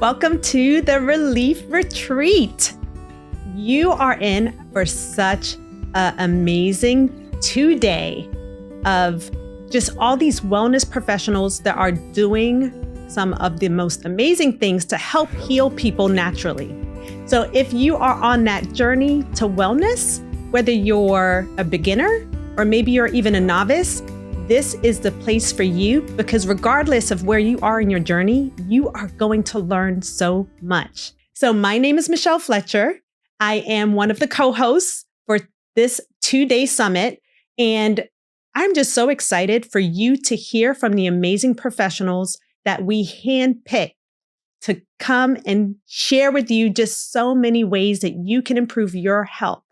Welcome to the Relief Retreat. You are in for such an amazing 2-day of just all these wellness professionals that are doing some of the most amazing things to help heal people naturally. So if you are on that journey to wellness, whether you're a beginner or maybe you're even a novice, this is the place for you, because regardless of where you are in your journey, you are going to learn so much. So my name is Michelle Fletcher. I am one of the co-hosts for this 2-day summit, and I'm just so excited for you to hear from the amazing professionals that we handpick to come and share with you just so many ways that you can improve your health.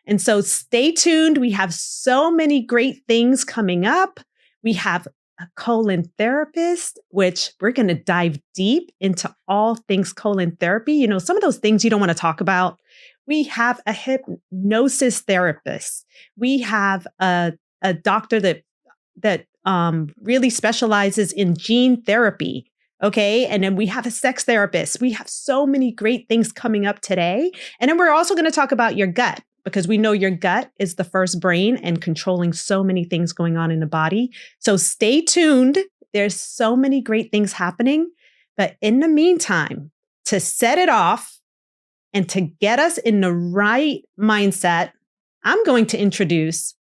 And so stay tuned. We have so many great things coming up. We have a colon therapist, which we're going to dive deep into all things colon therapy. You know, some of those things you don't want to talk about. We have a hypnosis therapist. We have a doctor that really specializes in gene therapy. Okay. And then we have a sex therapist. We have so many great things coming up today. And then we're also going to talk about your gut, because we know your gut is the first brain and controlling so many things going on in the body. So stay tuned. There's so many great things happening. But in the meantime, to set it off and to get us in the right mindset, I'm going to introduce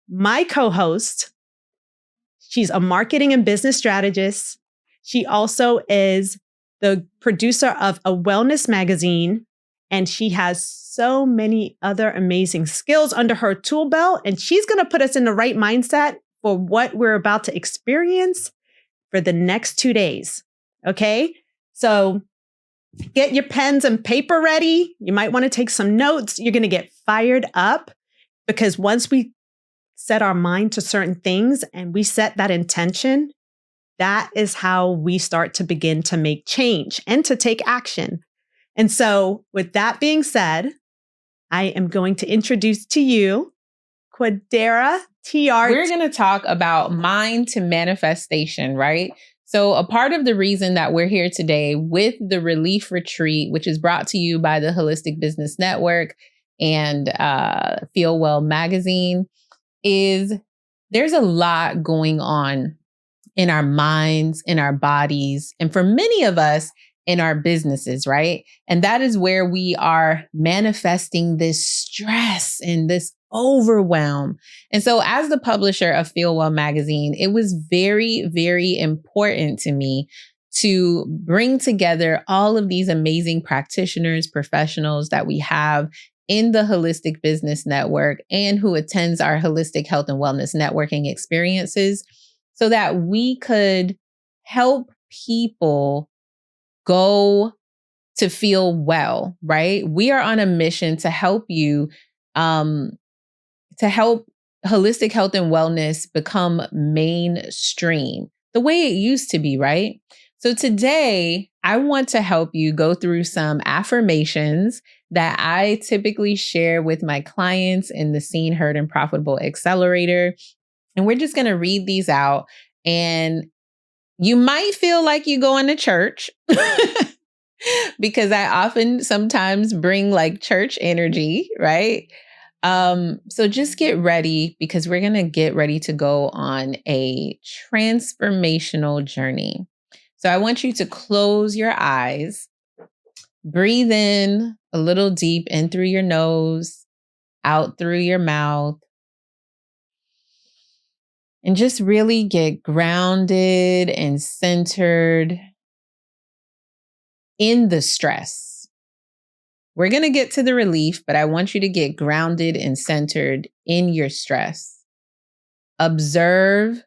my co-host. She's a marketing and business strategist. She also is the producer of a wellness magazine, and she has so many other amazing skills under her tool belt. And she's going to put us in the right mindset for what we're about to experience for the next 2 days. Okay. So get your pens and paper ready. You might want to take some notes. You're going to get fired up, because once we set our mind to certain things and we set that intention, that is how we start to begin to make change and to take action. And so with that being said, I am going to introduce to you Quadeera Teart. We're going to talk about mind to manifestation, right? So a part of the reason that we're here today with the Relief Retreat, which is brought to you by the Holistic Business Network and Feel Well magazine, is there's a lot going on in our minds, in our bodies, and for many of us, in our businesses, right? And that is where we are manifesting this stress and this overwhelm. And so as the publisher of Feel Well magazine, it was very, very important to me to bring together all of these amazing practitioners, professionals that we have in the Holistic Business Network and who attends our Holistic Health and Wellness networking experiences, so that we could help people go to feel well, right? We are on a mission to help you, to help holistic health and wellness become mainstream the way it used to be, right? So today, I want to help you go through some affirmations that I typically share with my clients in the Seen, Heard, and Profitable Accelerator. And we're just going to read these out, and you might feel like you going to church because I often sometimes bring like church energy, right? So just get ready, because we're going to get ready to go on a transformational journey. So I want you to close your eyes, breathe in a little deep in through your nose, out through your mouth. And just really get grounded and centered in the stress. We're going to get to the relief, but I want you to get grounded and centered in your stress. Observe,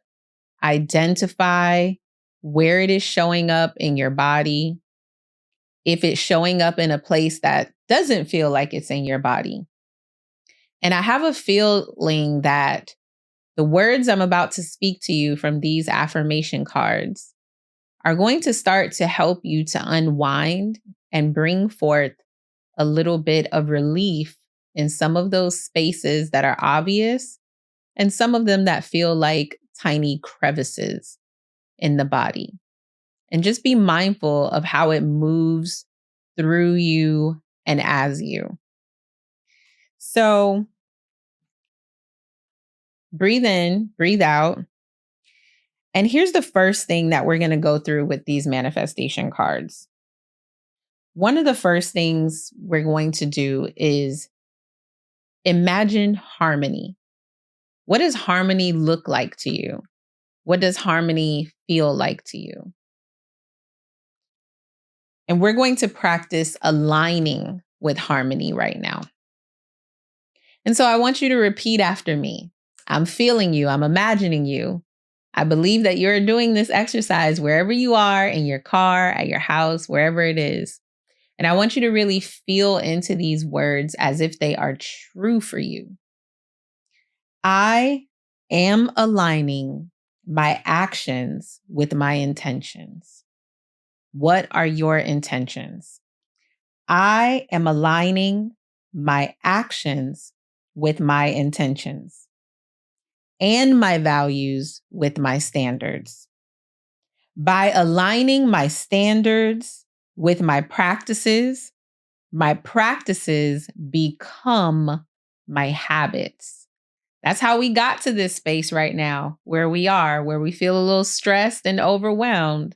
identify where it is showing up in your body. If it's showing up in a place that doesn't feel like it's in your body. And I have a feeling that the words I'm about to speak to you from these affirmation cards are going to start to help you to unwind and bring forth a little bit of relief in some of those spaces that are obvious and some of them that feel like tiny crevices in the body. and just be mindful of how it moves through you and as you. So breathe in, breathe out. And here's the first thing that we're going to go through with these manifestation cards. One of the first things we're going to do is imagine harmony. What does harmony look like to you? What does harmony feel like to you? And we're going to practice aligning with harmony right now. And so I want you to repeat after me. I'm feeling you. I'm imagining you. I believe that you're doing this exercise wherever you are, in your car, at your house, wherever it is. And I want you to really feel into these words as if they are true for you. I am aligning my actions with my intentions. What are your intentions? I am aligning my actions with my intentions and my values with my standards. By aligning my standards with my practices become my habits. That's how we got to this space right now, where we are, where we feel a little stressed and overwhelmed.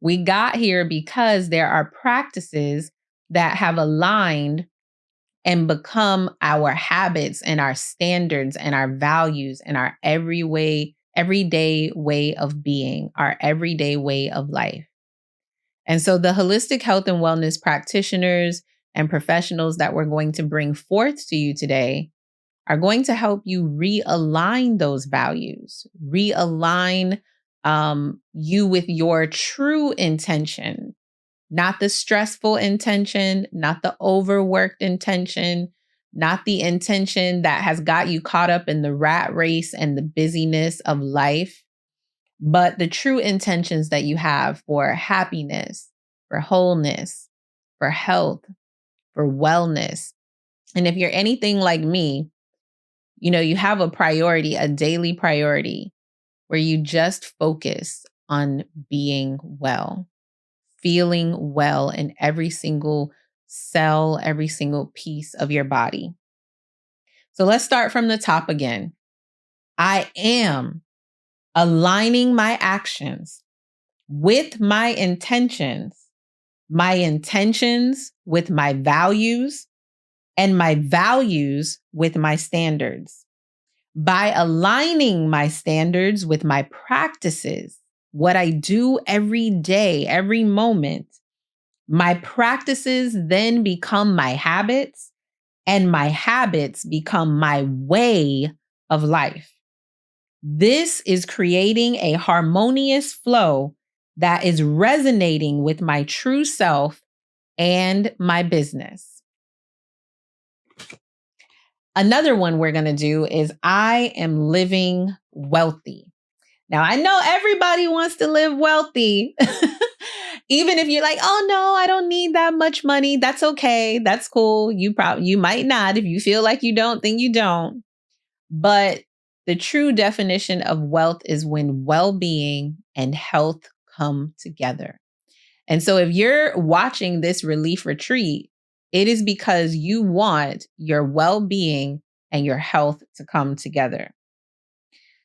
We got here because there are practices that have aligned and become our habits and our standards and our values and our everyday way of being, our everyday way of life. And so the holistic health and wellness practitioners and professionals that we're going to bring forth to you today are going to help you realign those values, realign you with your true intention, not the stressful intention, not the overworked intention, not the intention that has got you caught up in the rat race and the busyness of life, but the true intentions that you have for happiness, for wholeness, for health, for wellness. And if you're anything like me, you have a priority, a daily priority, where you just focus on being well, feeling well in every single cell, every single piece of your body. So let's start from the top again. I am aligning my actions with my intentions with my values, and my values with my standards. By aligning my standards with my practices, what I do every day, every moment, my practices then become my habits, and my habits become my way of life. This is creating a harmonious flow that is resonating with my true self and my business. Another one we're going to do is I am living wealthy. Now, I know everybody wants to live wealthy. Even if you're like, oh no, I don't need that much money. That's okay. That's cool. You might not. If you feel like you don't, then you don't. But the true definition of wealth is when well-being and health come together. And so if you're watching this relief retreat, it is because you want your well-being and your health to come together.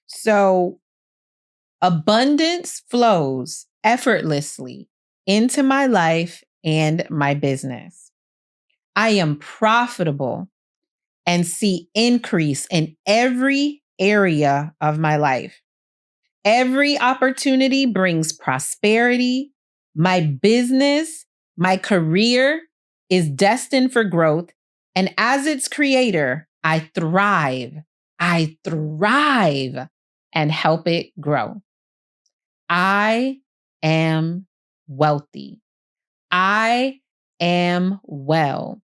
So abundance flows effortlessly into my life and my business. I am profitable and see increase in every area of my life. Every opportunity brings prosperity. My business, my career is destined for growth. And as its creator, I thrive and help it grow. I am wealthy. I am well.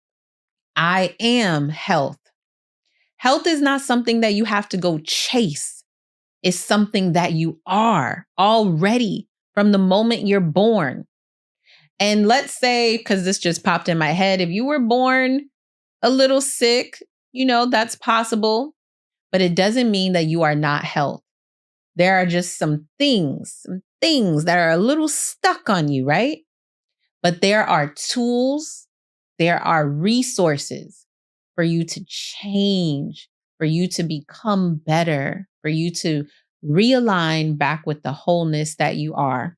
I am health. Health is not something that you have to go chase. It's something that you are already from the moment you're born. And let's say, because this just popped in my head, if you were born a little sick, that's possible, but it doesn't mean that you are not health. There are just some things things that are a little stuck on you, right? But there are tools, there are resources for you to change, for you to become better, for you to realign back with the wholeness that you are.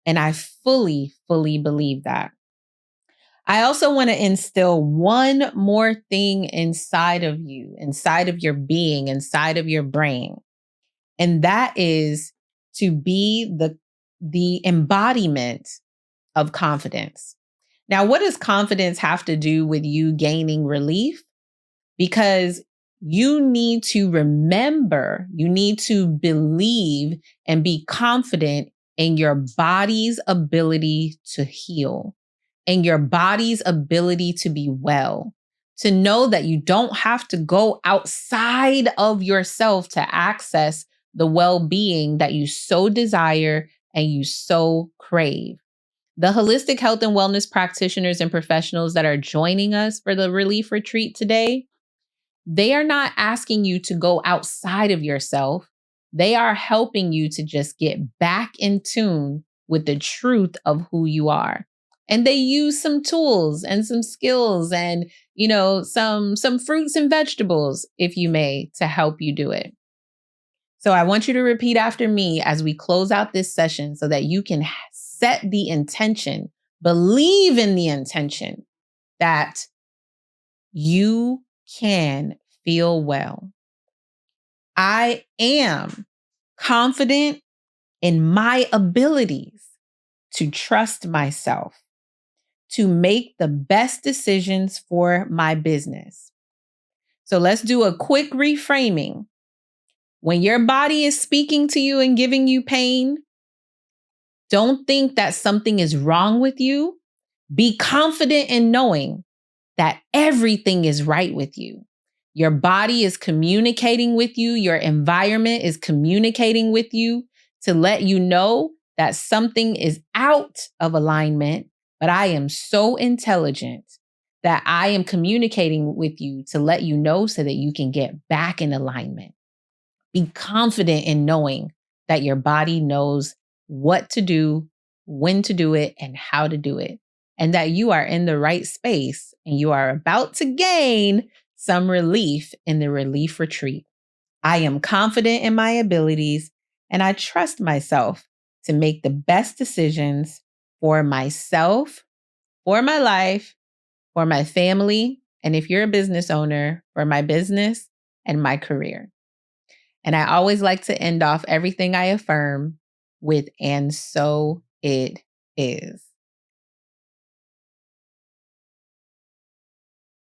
And I fully, fully believe that. I also want to instill one more thing inside of you, inside of your being, inside of your brain. And that is to be the embodiment of confidence. Now, what does confidence have to do with you gaining relief? Because you need to remember, you need to believe and be confident in your body's ability to heal, in your body's ability to be well, to know that you don't have to go outside of yourself to access the well-being that you so desire and you so crave. The holistic health and wellness practitioners and professionals that are joining us for the relief retreat today, they are not asking you to go outside of yourself. They are helping you to just get back in tune with the truth of who you are. And they use some tools and some skills and, some fruits and vegetables, if you may, to help you do it. So I want you to repeat after me as we close out this session so that you can set the intention, believe in the intention that you can feel well. I am confident in my abilities to trust myself, to make the best decisions for my business. So let's do a quick reframing. When your body is speaking to you and giving you pain, don't think that something is wrong with you. Be confident in knowing that everything is right with you. Your body is communicating with you. Your environment is communicating with you to let you know that something is out of alignment, but I am so intelligent that I am communicating with you to let you know so that you can get back in alignment. Be confident in knowing that your body knows what to do, when to do it, and how to do it, and that you are in the right space and you are about to gain some relief in the relief retreat. I am confident in my abilities and I trust myself to make the best decisions for myself, for my life, for my family, and if you're a business owner, for my business and my career. And I always like to end off everything I affirm with, and so it is.